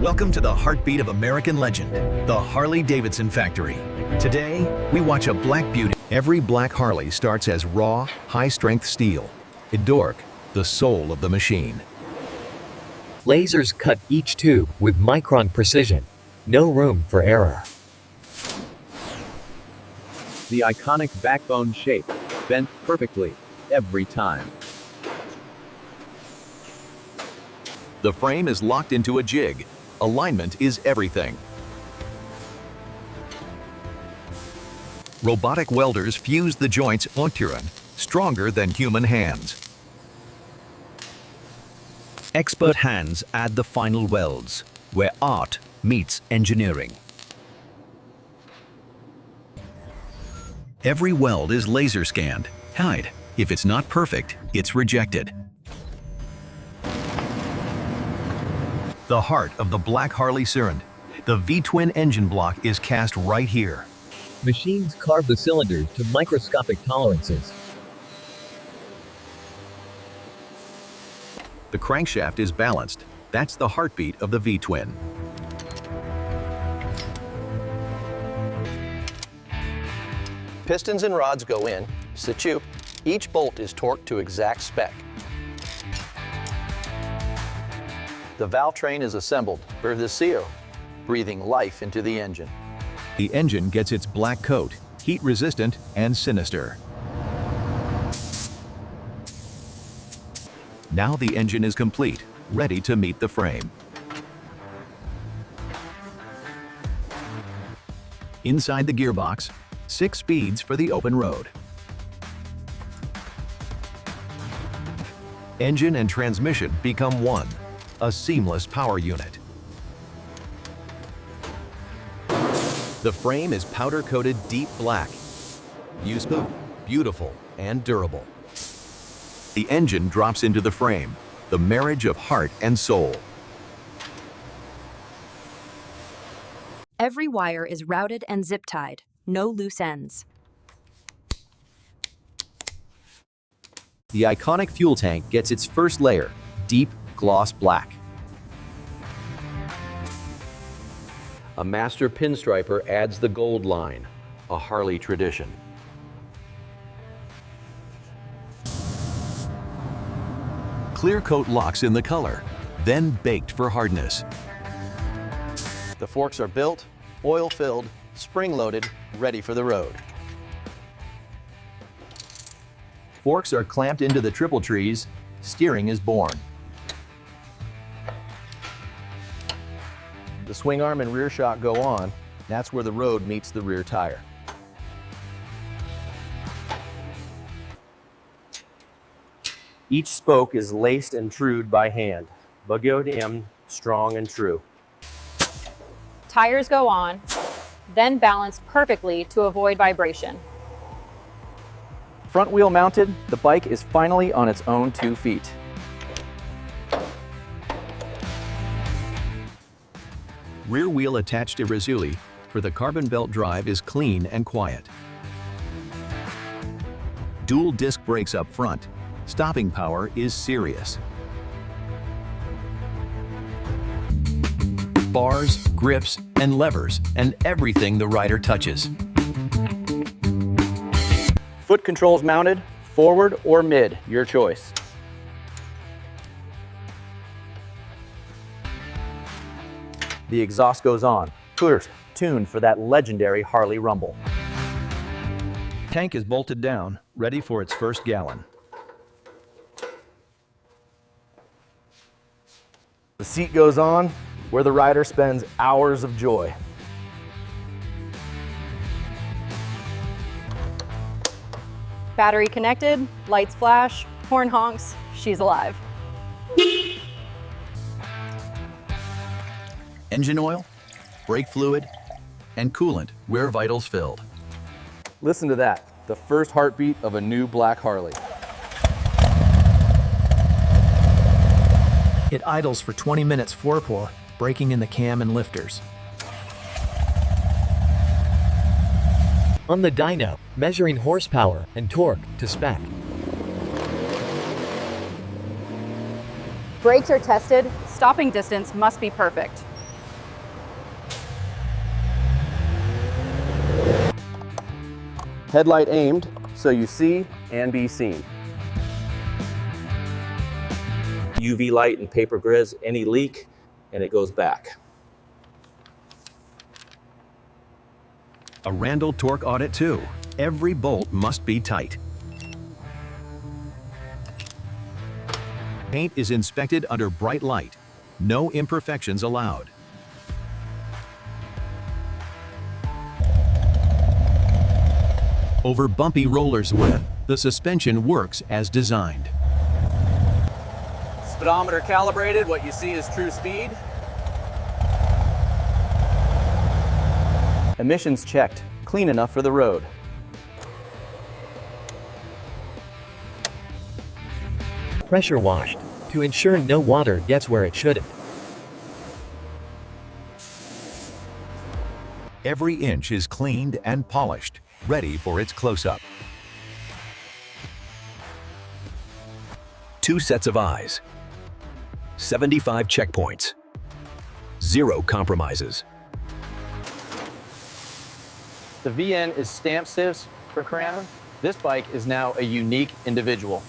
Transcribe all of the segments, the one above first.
Welcome to the heartbeat of American legend, the Harley-Davidson factory. Today, we watch a black beauty. Every black Harley starts as raw, high-strength steel. Endork, the soul of the machine. Lasers cut each tube with micron precision. No room for error. The iconic backbone shape, bent perfectly, every time. The frame is locked into a jig. Alignment is everything. Robotic welders fuse the joints onturan, stronger than human hands. Expert hands add the final welds, where art meets engineering. Every weld is laser scanned. Hide. If it's not perfect, it's rejected. The heart of the black Harley Surrend. The V-twin engine block is cast right here. Machines carve the cylinders to microscopic tolerances. The crankshaft is balanced. That's the heartbeat of the V-twin. Pistons and rods go in, situ. Each bolt is torqued to exact spec. The valve train is assembled for the CO, breathing life into the engine. The engine gets its black coat, heat-resistant and sinister. Now the engine is complete, ready to meet the frame. Inside the gearbox, 6 speeds for the open road. Engine and transmission become one, a seamless power unit. The frame is powder-coated deep black. Useful, beautiful, and durable. The engine drops into the frame, the marriage of heart and soul. Every wire is routed and zip-tied, no loose ends. The iconic fuel tank gets its first layer, deep gloss black. A master pinstriper adds the gold line, a Harley tradition. Clear coat locks in the color, then baked for hardness. The forks are built, oil-filled, spring-loaded, ready for the road. Forks are clamped into the triple trees. Steering is born. The swing arm and rear shock go on. That's where the road meets the rear tire. Each spoke is laced and trued by hand. Bagodium, strong and true. Tires go on, then balanced perfectly to avoid vibration. Front wheel mounted, the bike is finally on its own 2 feet. Rear wheel attached to Rizzoli for the carbon belt drive is clean and quiet. Dual disc brakes up front. Stopping power is serious. Bars, grips, and levers, and everything the rider touches. Foot controls mounted, forward or mid, your choice. The exhaust goes on, tuned for that legendary Harley rumble. Tank is bolted down, ready for its first gallon. The seat goes on, where the rider spends hours of joy. Battery connected, lights flash, horn honks, she's alive. Engine oil, brake fluid, and coolant where vitals filled. Listen to that, the first heartbeat of a new black Harley. It idles for 20 minutes forepour, braking in the cam and lifters. On the dyno, measuring horsepower and torque to spec. Brakes are tested, stopping distance must be perfect. Headlight aimed so you see and be seen. UV light and paper grids, any leak, and it goes back. A Randall torque audit too. Every bolt must be tight. Paint is inspected under bright light. No imperfections allowed. Over bumpy rollers with, the suspension works as designed. Speedometer calibrated, what you see is true speed. Emissions checked, clean enough for the road. Pressure washed to ensure no water gets where it shouldn't. Every inch is cleaned and polished, ready for its close-up. 2 sets of eyes. 75 checkpoints. 0 compromises. The VN is stamp stiffs for Crown. This bike is now a unique individual.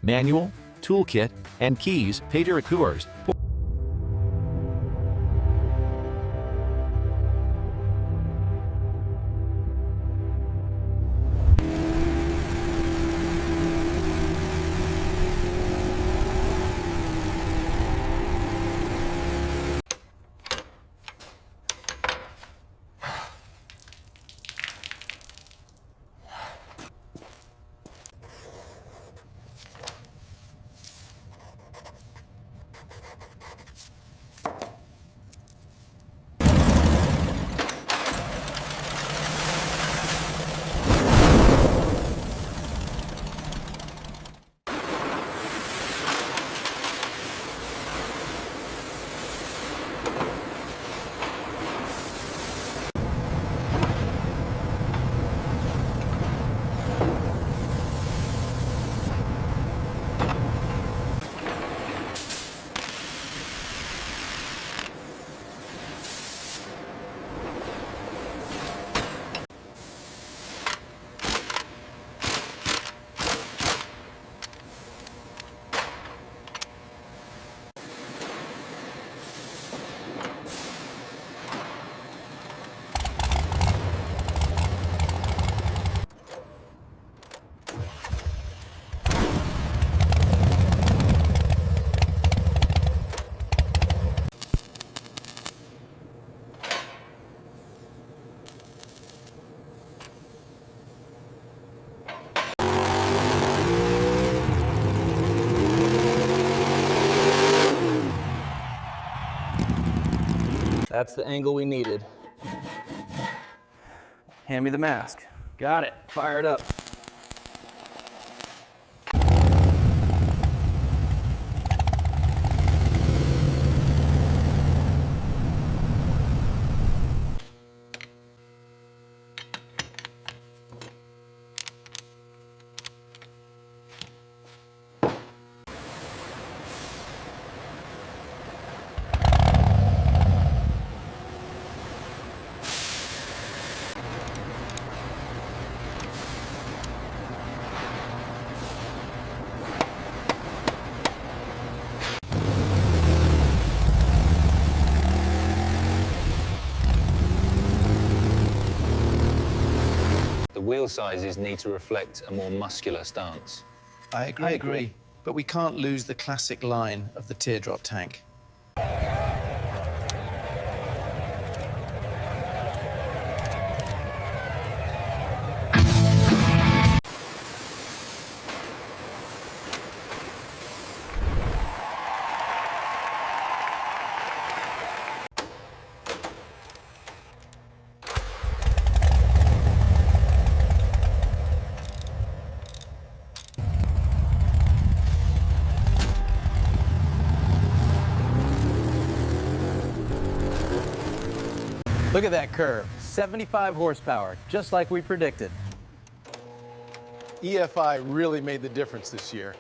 Manual, toolkit, and keys, Peter Coors. That's the angle we needed. Hand me the mask. Got it. Fire it up. Wheel sizes need to reflect a more muscular stance. I agree, but we can't lose the classic line of the teardrop tank. Look at that curve, 75 horsepower, just like we predicted. EFI really made the difference this year.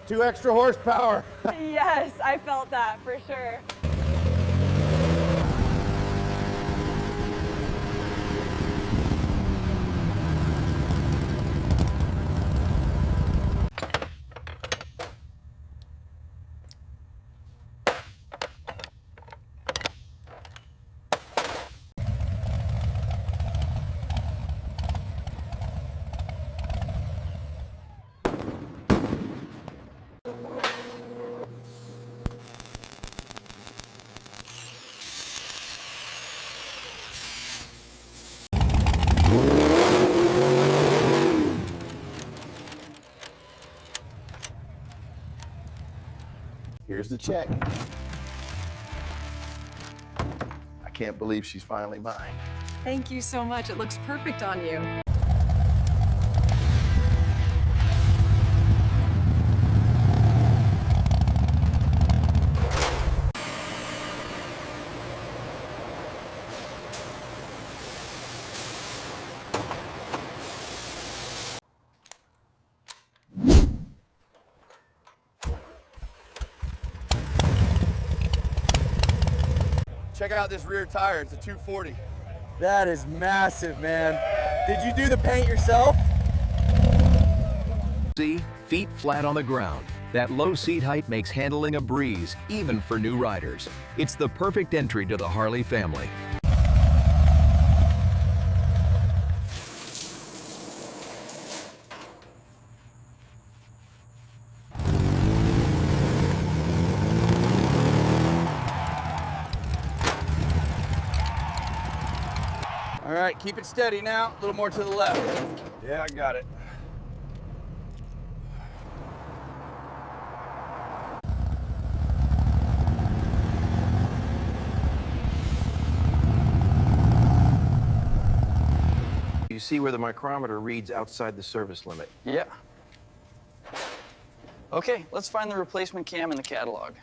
2 extra horsepower. Yes, I felt that for sure. Here's the check. I can't believe she's finally mine. Thank you so much. It looks perfect on you. Check out this rear tire, it's a 240. That is massive, man. Did you do the paint yourself? See? Feet flat on the ground. That low seat height makes handling a breeze, even for new riders. It's the perfect entry to the Harley family. All right, keep it steady now. A little more to the left. Yeah, I got it. You see where the micrometer reads outside the service limit? Yeah. Okay, let's find the replacement cam in the catalog.